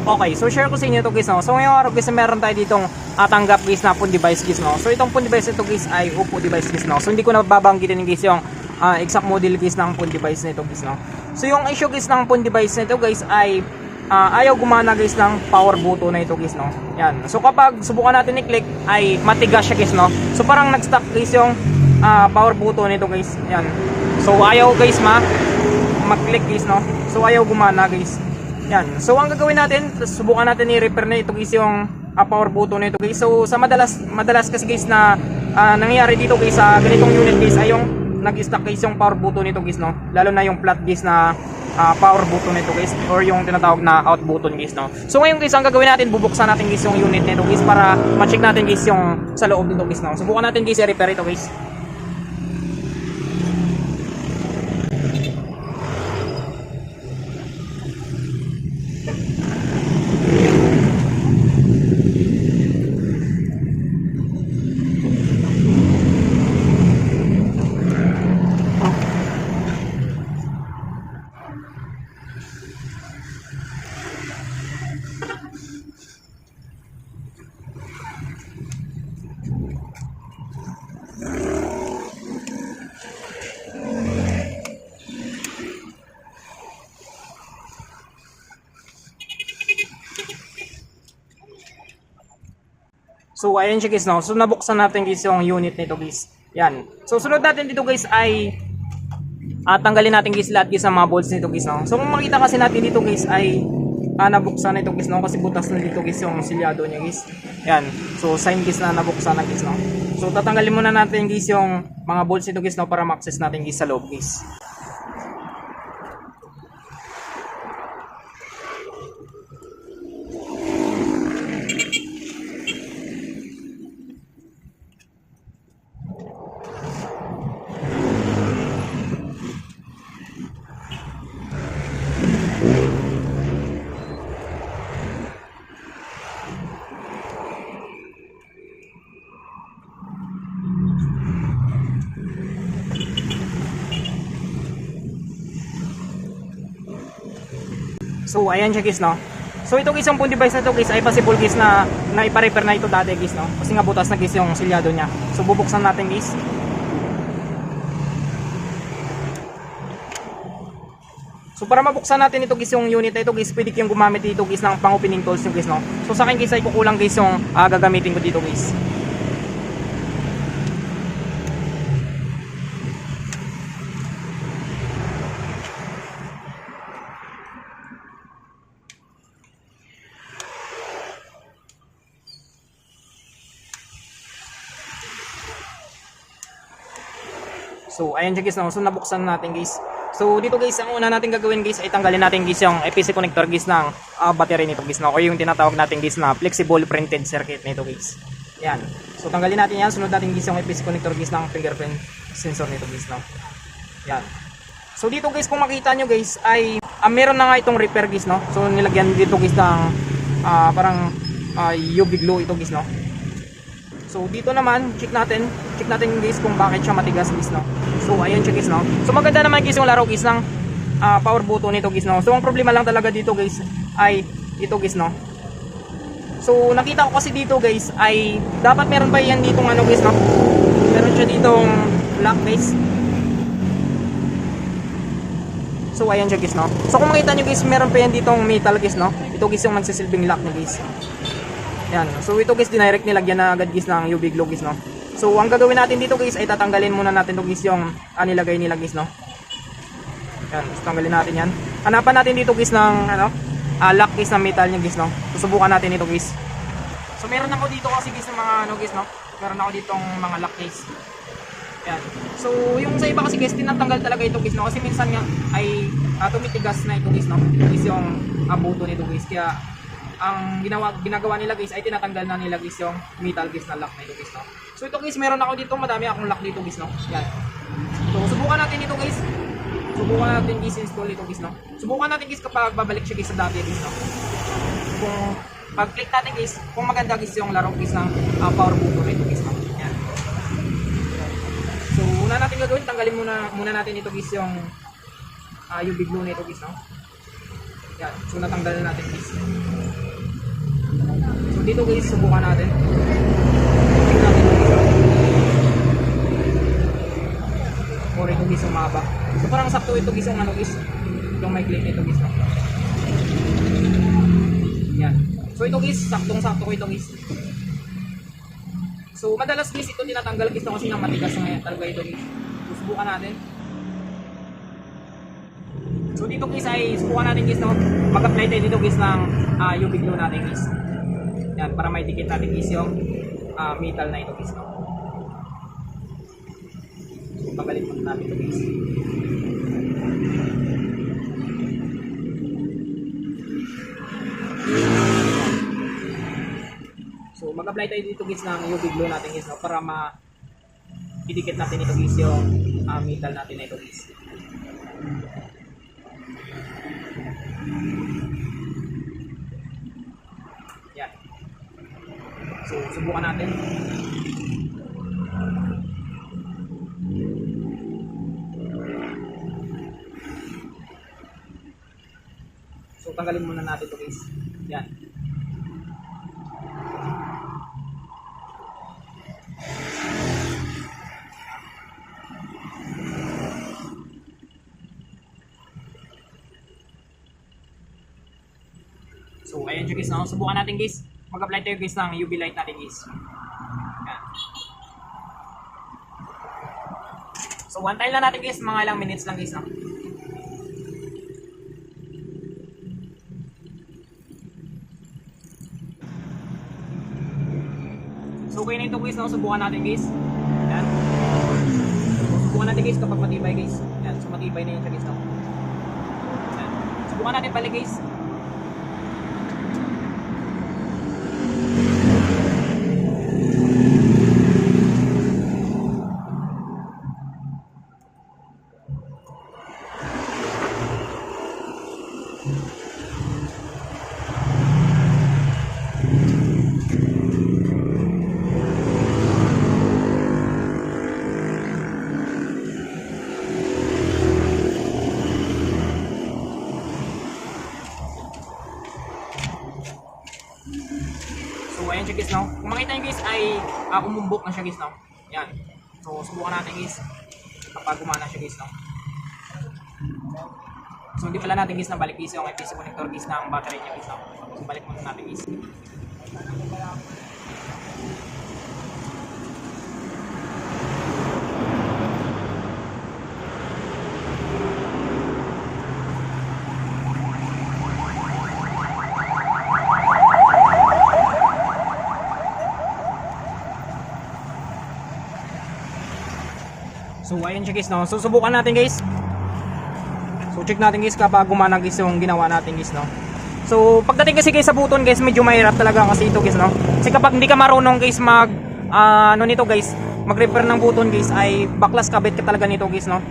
Okay, so share ko sa inyo to guys, no. So ngayong araw guys, meron tayo ditong tanggap guys na phone device guys, no. So itong phone device nito guys ay Oppo device guys, no. So hindi ko na babanggitin guys yung exact model guys ng phone device nito guys, no. So yung issue guys ng phone device nito guys ay ayaw gumana guys ng power button na ito guys, no. Yan. So kapag subukan natin i-click ay matigas siya guys, no. So parang nag-stop guys yung power button nito guys. Yan. So ayaw guys mag-click guys, no. So ayaw gumana guys. Yan. So ang gagawin natin, subukan natin i-repair na ito guys yung power button nito guys. So sa madalas kasi guys na nangyayari dito guys sa ganitong unit guys ay yung nag-stuck guys yung power button nito guys, no. Lalo na yung flat guys na power button nito guys or yung tinatawag na out button guys, no. So ngayon guys, ang gagawin natin, bubuksan natin guys yung unit nito guys para ma-check natin guys yung sa loob nito guys, no. Subukan natin guys i-repair ito guys. So ayan siya guys, no. So nabuksan natin guys yung unit nito guys. Yan. So sunod natin dito guys ay tanggalin natin guys lahat guys ng mga bolts nito guys, no. So kung makita kasi natin dito guys ay nabuksan na ito guys, no, kasi butas na dito guys yung silyado niya guys. Yan. So sign guys na nabuksan na guys, no. So tatanggalin muna natin guys yung mga bolts nito guys, no, para ma-access natin guys sa loob guys. So ayan siya guys, no. So ito guys, yung phone device na ito guys ay possible guys na ipa-repair na ito dati guys, no. Kasi nga butas na guys yung silyado niya. So bubuksan natin guys. So para mabuksan natin ito guys yung unit na ito guys, pwede kayong gumamit dito guys ng pang-opening tools yung guys, no. So sa akin guys ay kukulang guys yung gagamitin ko dito guys. So ayan siya guys, no. So nabuksan natin guys. So dito guys, ang una natin gagawin guys ay tanggalin natin guys yung EPC connector guys ng battery nito guys, no, o yung tinatawag natin guys na flexible printed circuit nito guys. Yan. So tanggalin natin yan. Sunod natin guys yung EPC connector guys ng fingerprint sensor nito guys, no. Yan. So dito guys, kung makita nyo guys ay meron na nga itong repair guys, no. So nilagyan dito guys ng parang UV glue ito guys, no. So dito naman, check natin guys kung bakit siya matigas guys, no. So ayan siya guys, no. So maganda naman guys yung laro guys ng power button nito guys, no. So ang problema lang talaga dito guys ay ito guys, no. So nakita ko kasi dito guys ay dapat meron pa yan ditong ano guys, no. Meron siya ditong lock guys. So ayan siya guys, no. So kung makita nyo guys, meron pa yan ditong metal guys, no. Ito guys yung magsisilbing lock niya guys. Yan. So ito guys, dinirect nilagyan na agad guys ng UV glue guys, no. So ang gagawin natin dito guys ay tatanggalin muna natin ito guys yung nilagay nila guys, no. Yan, so tanggalin natin yan. Hanapan natin dito guys ng lock guys na metal niya guys, no. Susubukan natin ito guys. So meron ako dito kasi guys ng mga ano guys, no. Meron ako ditong mga lock guys. Yan. So yung sa iba kasi guys, tinatanggal talaga ito guys, no. Kasi minsan nga ay tumitigas na ito guys, no. Guys yung buto nito guys. Kaya ang ginagawa nila guys ay tinatanggal na nila guys yung metal guys na lock na ito guys, no. So ito guys, meron ako dito, madami akong lock dito guys, no. Yan. So subukan natin ito guys. Subukan natin guys install ito guys, no. Subukan natin guys kapag babalik siya guys sa dati guys, no. Kung pag click natin guys, kung maganda guys yung laro guys ng power button ito guys, no. Yan. So una natin gagawin, tanggalin muna natin ito guys yung UV glue nito guys, no. Yan. So natanggal na natin guys. So dito guys, subukan natin. Tingnan natin guys. Or ito guys, umaba. So parang sakto ito guys, ang ano guys. Itong may clip ito guys. Yan. So ito guys, saktong-sakto ko ito guys. So madalas guys ito tinatanggal guys kasi nang matigas na talaga ito guys. So subukan natin. So dito guys ay subukan natin guys no. Mag-apply tayo dito guys ng UV glue natin guys. Yan para may dikit natin guys yung metal na ito guys no. So pabalik muna natin ito guys. So mag-apply tayo dito guys ng UV glue natin guys no para idikit natin ito guys yung metal natin na ito guys. Yan. So subukan natin. So tanggalin muna natin ito guys. Yan. So ayan siya guys, no? Subukan natin guys. Mag-apply tayo guys ng UV light natin guys. Ayan. So one time lang natin guys, mga ilang minutes lang guys, no? So okay na ito guys, no? Subukan natin guys. Ayan. Subukan natin guys kapag matibay guys. Ayan, so matibay na yun siya guys, no? Ayan. Subukan natin balik guys. So ayan siya guys, no? Kung makita nyo guys ay umumbok na siya guys, no? Yan. So subukan natin guys kapag gumana siya guys, no? So hindi pala natin guys na balik guys yung IPC connector guys ng battery niya guys, no? So balik muna natin guys. So ayan siya guys, no? So subukan natin guys. So check natin guys kapag gumana guys yung ginawa natin guys, no? So pagdating kasi guys sa button guys, medyo mahirap talaga kasi ito guys, no? Kasi kapag hindi ka marunong guys ano nito guys, mag-repair ng button guys ay baklas kabit ka talaga nito guys, no?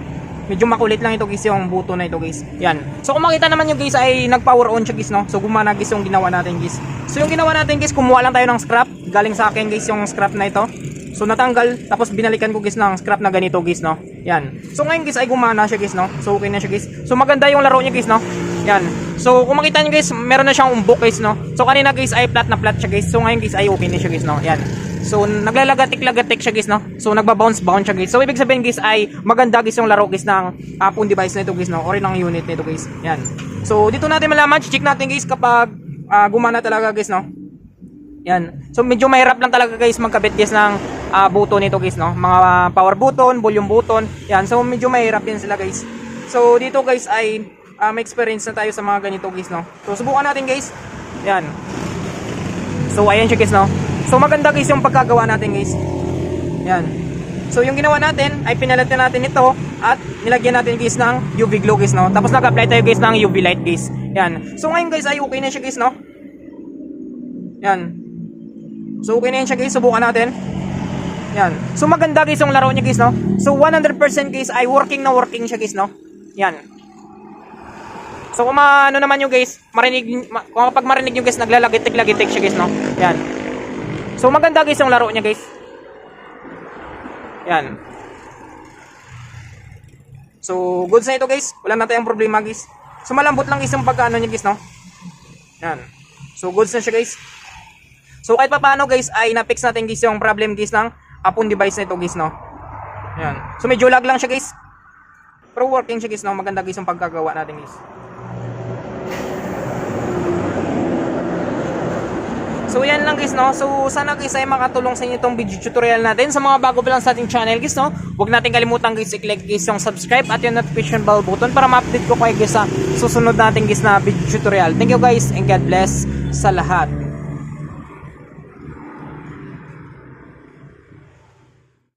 Medyo makulit lang ito guys yung button na ito guys. Yan. So kung makita naman nyo guys ay nag-power on siya guys, no? So gumana guys yung ginawa natin guys. So yung ginawa natin guys, kumuha lang tayo ng scrap. Galing sa akin guys yung scrap na ito. So natanggal, tapos binalikan ko guys ng scrap na ganito guys, no? Yan. So ngayon guys ay gumana siya guys, no? So okay na siya guys. So maganda yung laro niya guys, no? Yan. So kung makita niyo guys, meron na siyang umbok guys, no? So kanina guys ay flat na flat siya guys. So ngayon guys ay okay na siya guys, no? Yan. So naglalagatik-lagatik siya guys, no? So nagba-bounce-bounce siya guys. So ibig sabihin guys ay maganda guys yung laro guys ng phone device na ito guys, no? Or ng unit nito guys. Yan. So dito natin malaman, check natin guys kapag gumana talaga guys, no? Yan. So medyo mahirap lang talaga guys magkabit guys ng button nito guys, no? Mga power button, volume button. Yan. So medyo mahirap din sila guys. So dito guys ay may experience na tayo sa mga ganito guys, no? So subukan natin guys. Yan. So ayan siya guys, no? So maganda guys yung pagkagawa natin guys. Yan. So yung ginawa natin ay pinalitan natin ito at nilagyan natin guys ng UV glue guys, no? Tapos nag-apply tayo guys ng UV light guys. Yan. So ngayon guys ay okay na siya guys, no? Yan. So okay na yan siya guys, subukan natin. Yan. So maganda guys yung laro niya guys, no? So 100% guys ay working na working siya guys, no? Yan. So kung ano naman yung guys, kung kapag marinig nyo guys, naglalagitik-lagitik siya guys, no? Yan. So maganda guys yung laro niya guys. Yan. So goods na ito guys, wala na tayong problema guys. So malambot lang guys yung pagkaano niya guys, no? Yan. So goods na siya guys. So kahit pa paano guys ay na-fix natin guys yung problem guys ng Apple device na ito guys, no? Yan. So medyo lag lang siya guys. Pero working siya guys, no? Maganda guys yung pagkagawa natin guys. So yan lang guys, no? So sana guys ay makatulong sa inyo itong video tutorial natin. Sa mga bago pa lang sa ating channel guys, no? Huwag natin kalimutan guys i-click guys yung subscribe at yung notification bell button para ma-update ko kayo guys sa susunod natin guys na video tutorial. Thank you guys and God bless sa lahat.